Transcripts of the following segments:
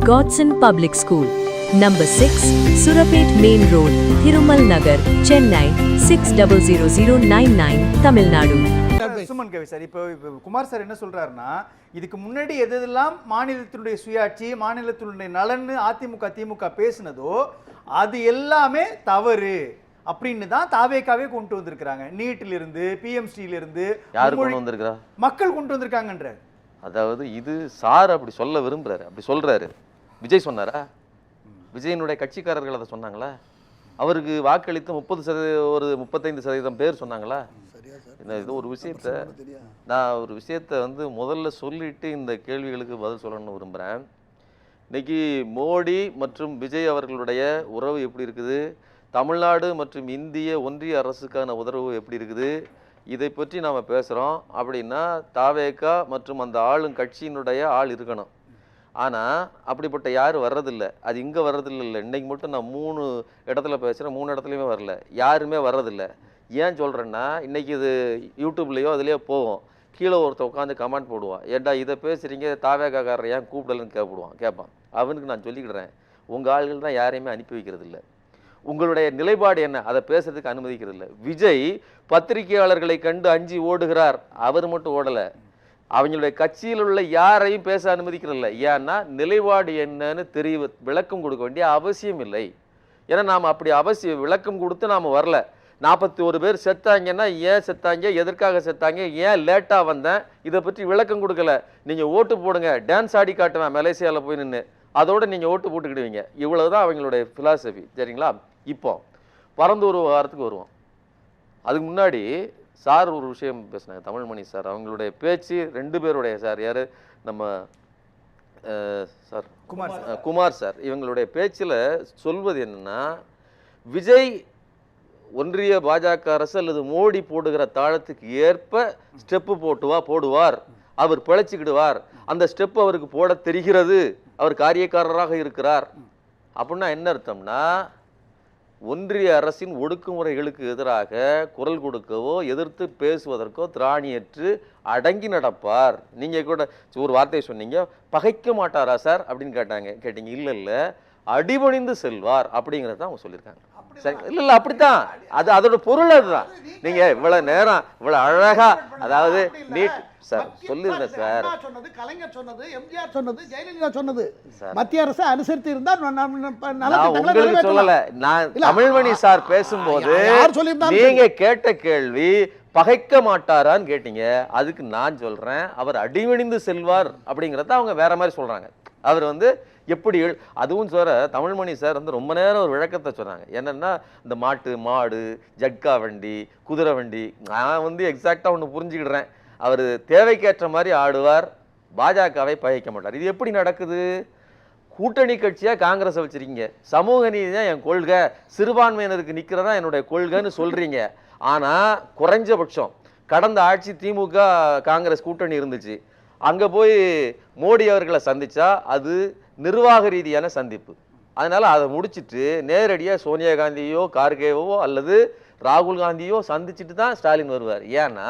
Godson Public School, Number 6, Surapet Main Road, Thirumal Nagar, Chennai 600099, Tamil Nadu. Suman கவி sir, இப்போ Kumar sir என்ன சொல்றாருன்னா, இதுக்கு முன்னாடி எதெல்லாம் மாநிலத்தினுடைய சுயாட்சி, மாநிலத்தினுடைய நலன் அதிமுக திமுக பேசினதோ அது எல்லாமே தவறு அப்படின்னு தான் தாவேக்காவே கொண்டு வந்திருக்காங்க. நீட்ல இருந்து பிஎம்சில இருந்து யார் கொண்டு வந்திருக்கா? மக்கள் கொண்டு வந்திருக்காங்கன்ற. அதாவது இது சார் அப்படி சொல்ல விரும்புறாரு, அப்படி சொல்றாரு. விஜய் சொன்னாரா? விஜயனுடைய கட்சிக்காரர்கள் அதை சொன்னாங்களா? அவருக்கு வாக்களித்து 35% பேர் சொன்னாங்களா? இது ஒரு விஷயத்த நான் வந்து முதல்ல சொல்லிட்டு இந்த கேள்விகளுக்கு பதில் சொல்லணும்னு விரும்புகிறேன். இன்னைக்கு மோடி மற்றும் விஜய் அவர்களுடைய உறவு எப்படி இருக்குது, தமிழ்நாடு மற்றும் இந்திய ஒன்றிய அரசுக்கான உறவு எப்படி இருக்குது, இதை பற்றி நாம் பேசுகிறோம். அப்படின்னா தாவேகா மற்றும் அந்த ஆளும் கட்சியினுடைய ஆள் இருக்கணும். ஆனால் அப்படிப்பட்ட யாரும் வர்றதில்லை. அது இங்கே வர்றதில்லை. இன்றைக்கி மட்டும் நான் 3 இடத்துல பேசுகிறேன், 3 இடத்துலையுமே வரல, யாருமே வர்றதில்லை. ஏன் சொல்கிறேன்னா, இன்றைக்கி இது யூடியூப்லேயோ அதுலேயோ போவோம், கீழே ஒருத்தர் உட்காந்து கமெண்ட் போடுவான், ஏண்டா இதை பேசுகிறீங்க தாவேகாக்காரரை ஏன் கூப்பிடலன்னு கேட்பான். அவனுக்கு நான் சொல்லிக்கிடுறேன், உங்கள் ஆள்கள் தான் யாரையுமே அனுப்பி வைக்கிறது இல்லை. உங்களுடைய நிலைப்பாடு என்ன, அதை பேசுறதுக்கு அனுமதிக்கிறது இல்லை. விஜய் பத்திரிகையாளர்களை கண்டு அஞ்சி ஓடுகிறார். அவர் மட்டும் ஓடலை, அவங்களுடைய கட்சியில் உள்ள யாரையும் பேச அனுமதிக்கிறதில்ல. ஏன்னா நிலைப்பாடு என்னன்னு விளக்கம் கொடுக்க வேண்டிய அவசியம் இல்லை. ஏன்னா நாம் அப்படி விளக்கம் கொடுத்து நாம் வரல. 41 பேர் செத்தாங்கன்னா ஏன் செத்தாங்க, எதற்காக செத்தாங்க, ஏன் லேட்டாக வந்தேன், இதை பற்றி விளக்கம் கொடுக்கல. நீங்கள் ஓட்டு போடுங்க, டான்ஸ் ஆடி காட்டுவேன் மலேசியாவில் போய் நின்று, அதோடு நீங்கள் ஓட்டு போட்டுக்கிடுவீங்க. இவ்வளவுதான் அவங்களுடைய ஃபிலாசபி. சரிங்களா? இப்போ பரந்தூர் வாரத்துக்கு வருவோம். அதுக்கு முன்னாடி சார் ஒரு விஷயம் பேசினாங்க, தமிழ்மணி சார். அவங்களுடைய பேச்சு 2 பேருடைய சார், யார் நம்ம சார் குமார் சார், இவங்களுடைய பேச்சில் சொல்வது என்னன்னா, விஜய் ஒன்றிய பாஜக அரசு அல்லது மோடி போடுகிற தாளத்துக்கு ஏற்ப ஸ்டெப்பு போடுவார், அவர் பிழைச்சிக்கிடுவார், அந்த ஸ்டெப் அவருக்கு போட தெரிகிறது, அவர் காரியக்காரராக இருக்கிறார். அப்படின்னா என்ன அர்த்தம்னா, ஒன்றிய அரசின் ஒடுக்குமுறைகளுக்கு எதிராக குரல் கொடுக்கவோ எதிர்த்து பேசுவதற்கோ திராணியற்று அடங்கி நடப்பார். நீங்கள் கூட ஒரு வார்த்தையை சொன்னீங்க, பகைக்க மாட்டாரா சார் அப்படின்னு கேட்டீங்க. இல்லை, அடிபணிந்து செல்வார் அப்படிங்கிறத அவங்க சொல்லியிருக்காங்க. சரி, இல்லை அப்படித்தான், அதோட பொருள் அதுதான். நீங்க இவ்வளவு நேரம் இவ்வளவு அழகா, அதாவது நீட் சார் சொல்லிருங்க சார், கலைஞர் சொன்னது, எம்ஜிஆர் சொன்னது, ஜெயலலிதா சொன்னது, மத்திய அரசு அனுசரித்து இருந்தா உங்களுக்கு சொல்லல. நான் தமிழ்மணி சார் பேசும்போது நீங்க கேட்ட கேள்வி பகைக்க மாட்டாரான்னு கேட்டீங்க. அதுக்கு நான் சொல்றேன், அவர் அடிவணிந்து செல்வார் அப்படிங்கிறத அவங்க வேற மாதிரி சொல்றாங்க. அவர் எப்படி, அதுவும் சொல்ற தமிழ்மணி சார் ரொம்ப நேரம் ஒரு விளக்கத்தை சொன்னாங்க. என்னன்னா, இந்த மாடு ஜட்கா வண்டி குதிரை வண்டி, நான் எக்ஸாக்டா ஒன்று புரிஞ்சுக்கிடுறேன். அவர் தேவைக்கேற்ற மாதிரி ஆடுவார், பாஜகவை பகைக்க மாட்டார். இது எப்படி நடக்குது? கூட்டணி கட்சியா காங்கிரஸ் வச்சிருக்கீங்க, சமூக நீதி தான் என் கொள்கை, சிறுபான்மையினருக்கு நிக்கிறதா என்னுடைய கொள்கைன்னு சொல்றீங்க. ஆனா குறைஞ்சபட்சம் கடந்த ஆட்சி திமுக காங்கிரஸ் கூட்டணி இருந்துச்சு, அங்க போய் மோடி அவர்களை சந்திச்சா அது நிர்வாக ரீதியான சந்திப்பு. அதனால அதை முடிச்சுட்டு நேரடியாக சோனியா காந்தியோ கார்கேவோ அல்லது ராகுல் காந்தியோ சந்திச்சுட்டு தான் ஸ்டாலின் வருவார். ஏன்னா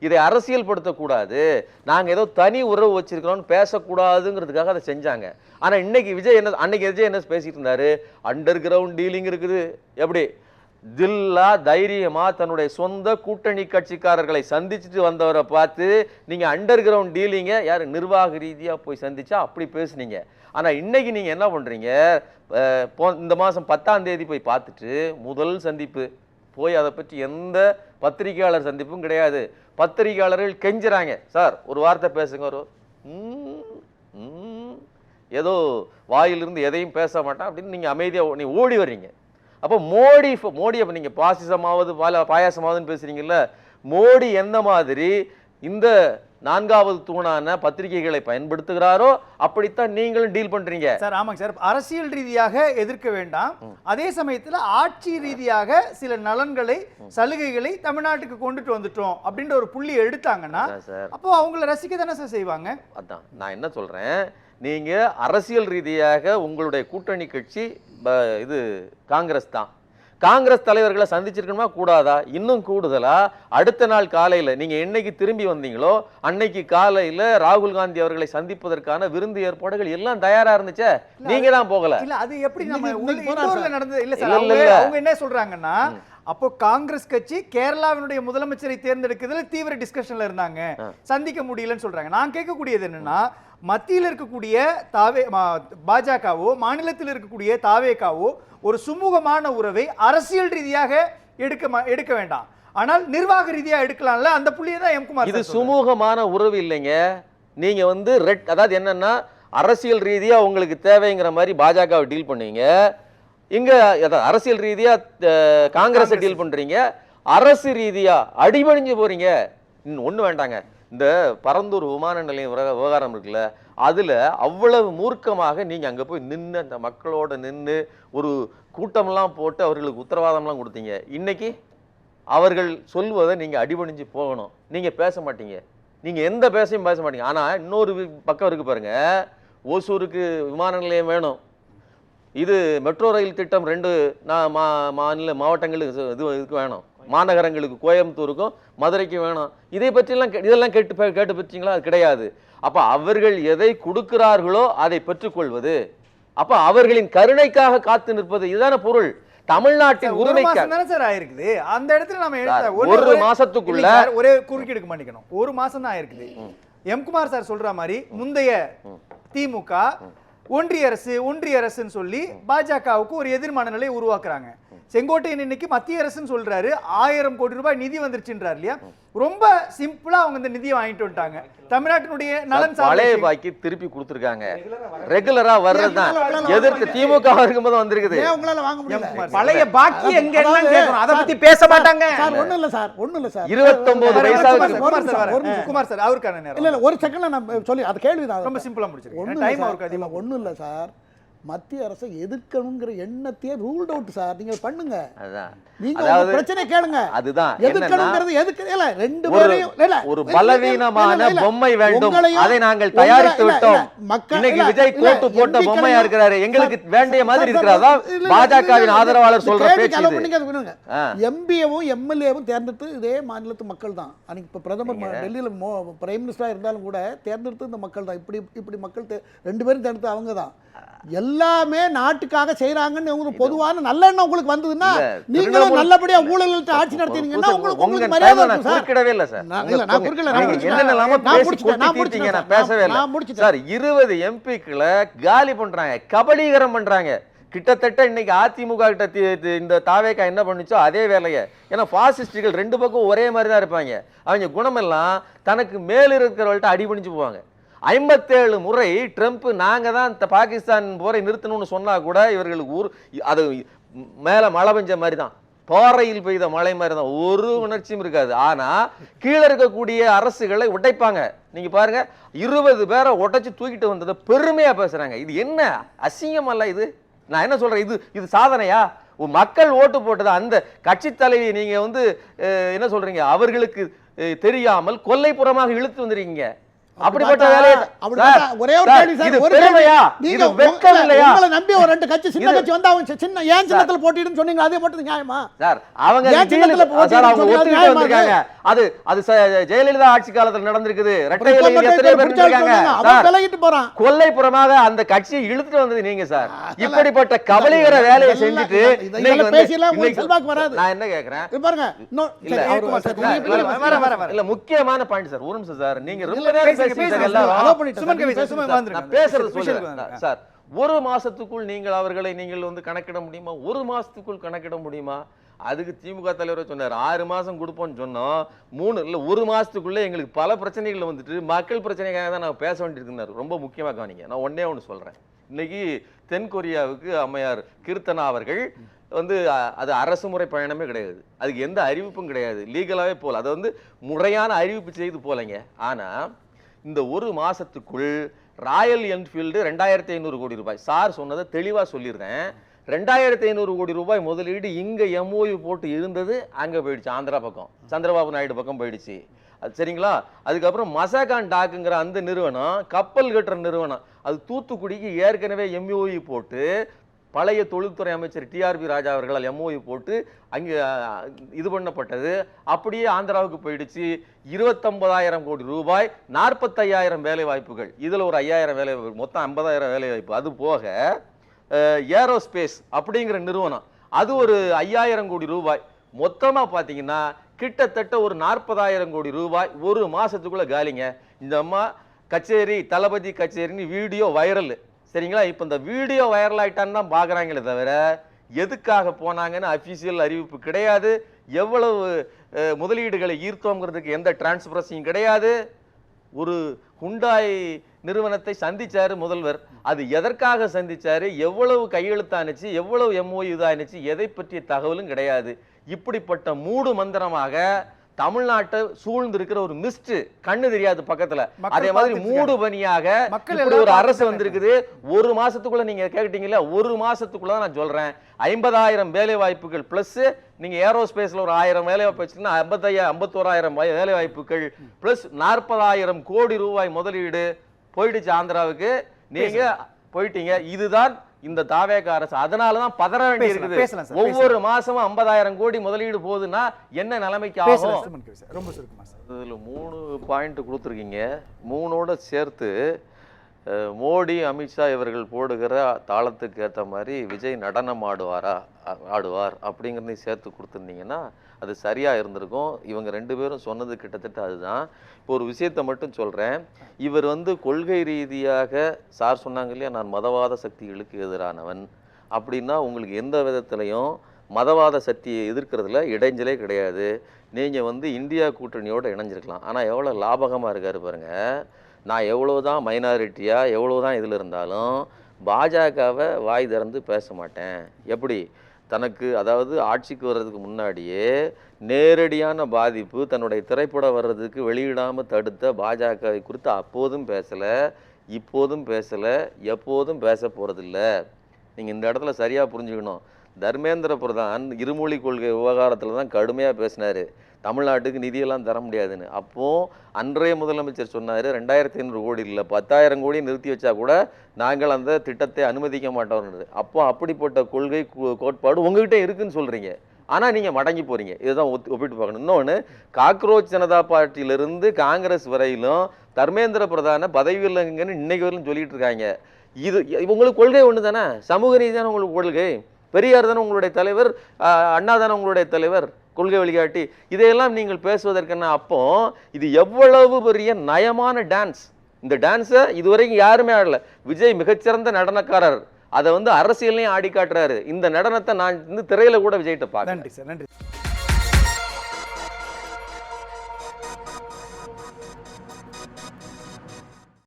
இதை அரசியல் படுத்தக்கூடாது, நாங்கள் ஏதோ தனி உறவு வச்சிருக்கிறோம்னு பேசக்கூடாதுங்கிறதுக்காக அதை செஞ்சாங்க. ஆனால் அன்னைக்கு விஜய் என்ன பேசிட்டு இருந்தாரு, அண்டர் கிரவுண்ட் டீலிங் இருக்குது. எப்படி தில்லா தைரியமா தன்னுடைய சொந்த கூட்டணி கட்சிக்காரர்களை சந்திச்சுட்டு வந்தவரை பார்த்து நீங்க அண்டர் கிரவுண்ட் டீலிங்க யார் நிர்வாக ரீதியா போய் சந்திச்சா அப்படி பேசுனீங்க. ஆனா இன்னைக்கு நீங்க என்ன பண்றீங்க, இந்த மாசம் 10ஆம் தேதி போய் பார்த்துட்டு முதல் சந்திப்பு போய் அதை பற்றி எந்த பத்திரிகையாளர் சந்திப்பும் கிடையாது. பத்திரிகையாளர்கள் கெஞ்சுறாங்க, சார் ஒரு வார்த்தை பேசுங்க, ஒரு ஏதோ வாயிலிருந்து எதையும் பேச மாட்டான் அப்படின்னு நீங்க அமைதியா நீ ஓடி வர்றீங்க. அப்போ மோடி அப்போ நீங்கள் பாசிசமாவது பாயாசமாவதுன்னு பேசுறீங்கல்ல, மோடி எந்த மாதிரி இந்த 4வது தூணான பத்திரிகைகளை பயன்படுத்துகிறாரோ அப்படித்தான் நீங்களும் டீல் பண்றீங்க சார். ஆமாங்க சார், அரசியல் ரீதியாக எதிர்க்க வேண்டாம், அதே சமயத்தில் ஆட்சி ரீதியாக சில நலன்களை சலுகைகளை தமிழ்நாட்டுக்கு கொண்டுட்டு வந்துட்டோம் அப்படின்ற ஒரு புள்ளி எடுத்தாங்கன்னா அப்போ அவங்களை ரசிக்க தானே சார் செய்வாங்க. அதான் நான் என்ன சொல்றேன், நீங்க அரசியல் ரீதியாக உங்களுடைய கூட்டணி கட்சி இது காங்கிரஸ் தான். காங்கிரஸ் தலைவர்களை சந்திச்சிருக்கணுமா கூடாதா? இன்னும் கூடுதலா அடுத்த நாள் காலையில நீங்க என்னைக்கு திரும்பி வந்தீங்களோ அன்னைக்கு காலையில ராகுல் காந்தி அவர்களை சந்திப்பதற்கான விருந்து ஏற்பாடுகள் எல்லாம் தயாரா இருந்துச்சே, நீங்க தான் போகல. இல்ல அது எப்படி நம்ம இன்னைக்கு இண்டோர்ல நடந்தது இல்ல சார். அவங்க என்ன சொல்றாங்கன்னா, அப்போ காங்கிரஸ் கட்சி கேரளாவினுடைய முதலமைச்சரை தேர்ந்தெடுக்கிறதுல தீவிர டிஸ்கஷன்ல இருந்தாங்க, சந்திக்க முடியலன்னு சொல்றாங்க. நான் கேட்கக்கூடியது என்னன்னா, மத்தியில் இருக்கக்கூடிய பாஜகவோ மாநிலத்தில் இருக்கக்கூடிய தாவேகாவோ ஒரு சுமூகமான உறவை அரசியல் ரீதியாக எடுக்க வேண்டாம், ஆனால் நிர்வாக ரீதியா எடுக்கலாம்ல, அந்த புள்ளியை தான் எம் குமார். இது சுமூகமான உறவு இல்லைங்க. நீங்க வந்து அதாவது என்னன்னா அரசியல் ரீதியா உங்களுக்கு தேவைங்கிற மாதிரி பாஜகவை டீல் பண்ணீங்க, இங்க அரசியல் ரீதியா காங்கிரஸ் டீல் பண்றீங்க, அரசு ரீதியா அடிபணிஞ்சு போறீங்க. ஒண்ணு வேண்டாங்க, இந்த பரந்தூர் விமான நிலையம் விவகாரம் இருக்குல்ல, அதுல அவ்வளவு மூர்க்கமாக நீங்க அங்க போய் நின்று அந்த மக்களோட நின்று ஒரு கூட்டம்லாம் போட்டு அவர்களுக்கு உத்தரவாதம்லாம் கொடுத்தீங்க. இன்னைக்கு அவர்கள் சொல்வதை நீங்க அடிபணிஞ்சு போகணும், நீங்க பேச மாட்டீங்க, நீங்க எந்த பேச மாட்டீங்க. ஆனா இன்னொரு பக்கம் இருக்கு பாருங்க, ஓசூருக்கு விமான நிலையம் வேணும், இது மெட்ரோ ரயில் திட்டம் 2 மாவட்டங்களுக்கு இதுக்கு வேணும், மாநகரங்களுக்கு கோயம்புத்தூருக்கும் மதுரைக்கும் வேணும், இதை பற்றிலாம் இதெல்லாம் கேட்டு பெற்றீங்களா? அது கிடையாது. அப்ப அவர்கள் எதை கொடுக்கிறார்களோ அதை பெற்றுக்கொள்வது, அப்ப அவர்களின் கருணைக்காக காத்து நிற்பது, இதுதான பொருள். தமிழ்நாட்டின் உரிமைக்காக சார் ஆயிருக்குது. அந்த இடத்துல நம்ம ஒரு மாசத்துக்குள்ள ஒரே குறுக்கீடுக்கு மன்னிக்கணும், ஒரு மாசம் தான் ஆயிருக்குது. எம் குமார் சார் சொல்ற மாதிரி முந்தைய திமுக ஒன்றிய அரசுன்னு சொல்லி பாஜகவுக்கு ஒரு எதிர்மான நிலையை உருவாக்குறாங்க. செங்கோட்டையன் இன்னைக்கு மத்திய அரசுன்னு சொல்றாரு, 1000 கோடி ரூபாய் நிதி வந்துருச்சுன்றார் இல்லையா? ரொம்ப சிம்பிளா அவங்க இந்த நிதியை வாங்கிட்டு வந்துட்டாங்க. தமிழ்நாட்டினுடைய நலன் பழைய பாக்கி திருப்பி கொடுத்திருக்காங்க, ரெகுலரா வர்றதுதான். எதிர்த்து திமுக இருக்கும்போது வந்திருக்குது. பழைய பாக்கி எங்க எல்லாம் கேட்கணும், அதை பத்தி பேச மாட்டாங்க சார். ஒண்ணு இல்ல சார், 29 வயசாகுது. குமார் சார் அவருக்கான நேரம் இல்ல ஒரு செகண்ட்ல நான் சொல்லி அது கேள்விதான் ரொம்ப சிம்பிளா முடிச்சிருக்கேன். டைம் அவருக்கு அதிகமா. ஒண்ணும் இல்ல சார், மத்திய அரசை எதிர்க்கணுங்கிற எண்ணத்தையே ரூல்ட் அவுட் சார். நீங்க பண்ணுங்க, நீங்க பிரச்சனை கேளுங்க. அதுதான் எதிர்க்கணுங்கிறது இல்ல, ரெண்டு பேரையும் இல்ல, ஒரு பலவீனமான பொம்மை வேண்டும், அதை நாங்கள் தயாரித்து விட்டோம். இன்னைக்கு விஜய் கோட்டு போட்ட பொம்மையா இருக்கிறாரு, எங்களுக்கு வேண்டிய மாதிரி இருக்கிறதா பாஜகவின் ஆதரவாளர் சொல்ற பேச்சு. எம்பிஏவும் எம்எல்ஏவும் தேர்ந்தெடுத்து இதே மாநிலத்து மக்கள் தான். அன்னைக்கு இப்ப பிரதமர் டெல்லியில பிரைம் மினிஸ்டரா இருந்தாலும் கூட தேர்ந்தெடுத்து இந்த மக்கள் தான். இப்படி மக்கள் 2 பேரும் தேர்ந்தெடுத்து அவங்க தான். எல்லாமே நாட்டுக்காக செய்யறாங்கன்னு உங்களுக்கு பொதுவான நல்ல எண்ணம் உங்களுக்கு வந்ததுன்னா, நீங்களும் நல்லபடியா ஊழல்கிட்ட ஆட்சி நடத்தினீங்கன்னா உங்களுக்கு மரியாதை இருக்கும் சார். குறுக்கிடவே இல்ல சார், நான் குறுக்கல, நான் பேசவே இல்ல சார். 20 எம்பிக்களை காலி பண்றாங்க, கபலீகரம் பண்றாங்க. கிட்டத்தட்ட இன்னைக்கு அதிமுக கிட்ட இந்த தாவேகா என்ன பண்ணுச்சோ அதே வேலையை. ஏன்னா பாசிஸ்டுகள் 2 பக்கம் ஒரே மாதிரி தான் இருப்பாங்க. அவங்க குணமெல்லாம் தனக்கு மேல் இருக்கிறவங்கள்ட்ட அடிபணிஞ்சு போவாங்க. 57 முறை ட்ரம்ப் நாங்க தான் பாகிஸ்தான் போரை நிறுத்தணும்னு சொன்னா கூட இவர்களுக்கு அது மேல மழை பெஞ்ச மாதிரி தான், பாறையில் பெய்த மழை மாதிரி தான், ஒரு உணர்ச்சியும் இருக்காது. ஆனா கீழே இருக்கக்கூடிய அரசுகளை உடைப்பாங்க. நீங்க பாருங்க, 20 பேரை உடைச்சு தூக்கிட்டு வந்ததை பெருமையா பேசுறாங்க. இது என்ன அசிங்கம் அல்ல இது? நான் என்ன சொல்றேன், இது சாதனையா? மக்கள் ஓட்டு போட்டது அந்த கட்சி தலைவி நீங்க என்ன சொல்றீங்க, அவர்களுக்கு தெரியாமல் கொல்லைப்புறமாக இழுத்து வந்திருக்கீங்க. அப்படிப்பட்ட வேலையை ஒரே ஒரு கேள்வி சார், ஒரு பெருமையா? இது வெட்கம் இல்லையா? உங்களை நம்பி ஒரு 2 கட்சி சின்ன கட்சி வந்து அவங்க சின்ன ஏன் சின்னத்துல போட்டிடுன்னு சொன்னீங்க, அதே போட்டது நியாயமா சார்? அவங்க சின்னத்துல போட்டிட்டு வந்திருக்காங்க. அது ஜெயலலிதா ஆட்சி காலத்துல நடந்திருக்குது. கொல்லைப்புறமாக அந்த கட்சியை இழுத்துட்டு வந்தது நீங்க சார். இப்படிப்பட்ட கபலீகர வேலையை செஞ்சுட்டு நான் என்ன கேக்குறேன் பாருங்க, இல்ல முக்கியமான பாயிண்ட் சார், ஒரு நிமிஷம் சார். நீங்க ரொம்ப நேரம் சார், ஒரு மாசத்துக்குள் நீங்கள் அவர்களை கணக்கிட முடியுமா? ஒரு மாசத்துக்குள் கணக்கிட முடியுமா? அதுக்கு திமுக தலைவர் சொன்னார் 6 மாசம் கொடுப்போம்னு சொன்னோம். 3 இல்ல 1 மாசத்துக்குள்ள எங்களுக்கு பல பிரச்சனைகள் வந்துட்டு மக்கள் பிரச்சனைக்காக தான் நான் பேச வேண்டியிருக்கிறார். ரொம்ப முக்கியமா கவனிங்க, நான் ஒன்னே ஒன்று சொல்றேன். இன்னைக்கு தென்கொரியாவுக்கு அம்மையார் கீர்த்தனா அவர்கள் அது அரசு முறை பயணமே கிடையாது, அதுக்கு எந்த அறிவிப்பும் கிடையாது, லீகலாவே போல, அது முறையான அறிவிப்பு செய்து போலங்க. ஆனா இந்த ஒரு மாசத்துக்குள் ராயல் என்ஃபீல்டு 2500 கோடி ரூபாய், சார் சொன்னதை தெளிவா சொல்லியிருக்கேன், 2500 கோடி ரூபாய் முதலீடு இங்க எம்ஓயு போட்டு இருந்தது அங்க போயிடுச்சு, ஆந்திரா பக்கம் சந்திரபாபு நாயுடு பக்கம் போயிடுச்சு. அது சரிங்களா? அதுக்கப்புறம் மசாகான் டாக்குங்கிற அந்த நிறுவனம், கப்பல் கட்டுற நிறுவனம், அது தூத்துக்குடிக்கு ஏற்கனவே எம்ஓயு போட்டு பழைய தொழில்துறை அமைச்சர் டிஆர்பி ராஜா அவர்களால் எம்ஓயு போட்டு அங்கே இது பண்ணப்பட்டது. அப்படியே ஆந்திராவுக்கு போயிடுச்சு. 29,000 கோடி ரூபாய், 45,000 வேலை வாய்ப்புகள். இதில் ஒரு 5,000 வேலை வாய்ப்பு, மொத்தம் 50,000 வேலை வாய்ப்பு. அது போக ஏரோஸ்பேஸ் அப்படிங்கிற நிறுவனம், அது ஒரு 5,000 கோடி ரூபாய். மொத்தமாக பார்த்தீங்கன்னா கிட்டத்தட்ட ஒரு 40,000 கோடி ரூபாய் ஒரு மாசத்துக்குள்ள காலிங்க. இந்த அம்மா கச்சேரி, தளபதி கச்சேரின்னு வீடியோ வைரல், சரிங்களா? இப்போ இந்த வீடியோ வைரல் ஆயிட்டான்னு தான் பார்க்குறாங்களே தவிர எதுக்காக போனாங்கன்னு அஃபீஷியல் அறிவிப்பு கிடையாது. எவ்வளவு முதலீடுகளை ஈர்த்தோங்கிறதுக்கு எந்த டிரான்ஸ்பரன்சியும் கிடையாது. ஒரு ஹுண்டாய் நிறுவனத்தை சந்திச்சாரு முதல்வர். அது எதற்காக சந்திச்சாரு, எவ்வளவு கையெழுத்தானுச்சு, எவ்வளவு எம்ஓயு இதானுச்சு, எதை பற்றிய தகவலும் கிடையாது. இப்படிப்பட்ட மூடு மந்திரமாக தமிழ்நாட்டை சூழ்ந்து இருக்கிற ஒரு மிஸ்ட், கண்ணு தெரியாது பக்கத்துல, அதே மாதிரி மூடு பனியாக இப்படி ஒரு அரசு வந்திருக்குது. ஒரு மாசத்துக்குள்ள நீங்க கேட்டீங்கல்ல, ஒரு மாசத்துக்குள்ள நான் சொல்றேன் 50,000 வேலை வாய்ப்புகள் பிளஸ் நீங்க ஏரோஸ்பேஸ்ல ஒரு 1000 வேலை வாய்ப்பு வச்சுன்னா 51,000 வேலை வாய்ப்புகள் பிளஸ் 40,000 கோடி ரூபாய் முதலீடு போயிடுச்சு ஆந்திராவுக்கு. நீங்க போயிட்டீங்க. இதுதான் இந்த தாவேக அரசு. அதனாலதான் பதற வேண்டி இருக்குது. ஒவ்வொரு மாசமும் 50,000 கோடி முதலீடு போகுதுன்னா என்ன நிலைமைக்கு ஆகும்? ரொம்ப சுருக்கமா சார். இதுல 3 பாயிண்ட் கொடுத்துருக்கீங்க. 3ஓட சேர்த்து மோடி, அமித்ஷா இவர்கள் போடுகிற தாளத்துக்கு ஏற்ற மாதிரி விஜய் நடனம் ஆடுவார் அப்படிங்கிறதையும் சேர்த்து கொடுத்துருந்தீங்கன்னா அது சரியா இருந்திருக்கும். இவங்க 2 பேரும் சொன்னது கிட்டத்தட்ட அதுதான். இப்போ ஒரு விஷயத்தை மட்டும் சொல்றேன். இவர் கொள்கை ரீதியாக சார் சொன்னாங்க இல்லையா, நான் மதவாத சக்திகளுக்கு எதிரானவன் அப்படின்னா உங்களுக்கு எந்த விதத்திலையும் மதவாத சக்தியை எதிர்க்கிறதுல இடைஞ்சலே கிடையாது. நீங்க இந்தியா கூட்டணியோட இணைஞ்சிருக்கலாம். ஆனா எவ்வளவு லாபகமா இருக்காரு பாருங்க. நான் எவ்வளவுதான் மைனாரிட்டியா எவ்வளவுதான் இதுல இருந்தாலும் பாஜகவை வாய் திறந்து பேச மாட்டேன். எப்படி தனக்கு, அதாவது ஆட்சிக்கு வர்றதுக்கு முன்னாடியே நேரடியான பாதிப்பு தன்னுடைய திரைப்படம் வர்றதுக்கு வெளியிடாமல் தடுத்த பாஜகவை குறித்து அப்போதும் பேசலை, இப்போதும் பேசலை, எப்போதும் பேச போகிறதில்ல. நீங்கள் இந்த இடத்துல சரியாக புரிஞ்சுக்கணும். தர்மேந்திர பிரதான் இருமொழி கொள்கை விவகாரத்தில் தான் கடுமையாக பேசினார். தமிழ்நாட்டுக்கு நிதியெல்லாம் தர முடியாதுன்னு. அப்போ அன்றைய முதலமைச்சர் சொன்னார் 2,500 கோடி இல்லை 10,000 கோடி நிறுத்தி வச்சா கூட நாங்கள் அந்த திட்டத்தை அனுமதிக்க மாட்டோம்னு. அப்போ அப்படிப்பட்ட கொள்கை கோட்பாடு உங்ககிட்ட இருக்குன்னு சொல்றீங்க. ஆனா நீங்க மடங்கி போறீங்க. இதுதான் ஒப்பிட்டு பார்க்கணும். இன்னொன்று, காக்ரோச் ஜனதா பார்ட்டியிலிருந்து காங்கிரஸ் வரையிலும் தர்மேந்திர பிரதான பதவி இல்லைங்கன்னு இன்னைக்கு வரையிலும் சொல்லிட்டு இருக்காங்க. இது உங்களுக்கு கொள்கை ஒன்று தானே, சமூக நீதி தானே உங்களுக்கு கொள்கை. பெரியார் தானே உங்களுடைய தலைவர், அண்ணா தானே உங்களுடைய தலைவர், கொள்கை வழிகாட்டி. இதையெல்லாம் நீங்கள் பேசுவதற்கான அப்போ இது எவ்வளவு பெரிய நயமான டான்ஸ். இந்த டான்ஸை இதுவரைக்கும் யாருமே ஆடல. விஜய் மிகச்சிறந்த நடனக்காரர். அதை அரசியலையும் ஆடி காட்டுறாரு. இந்த நடனத்தை நான் திரையில கூட விஜய்கிட்ட பார்க்கிறேன். நன்றி சார், நன்றி.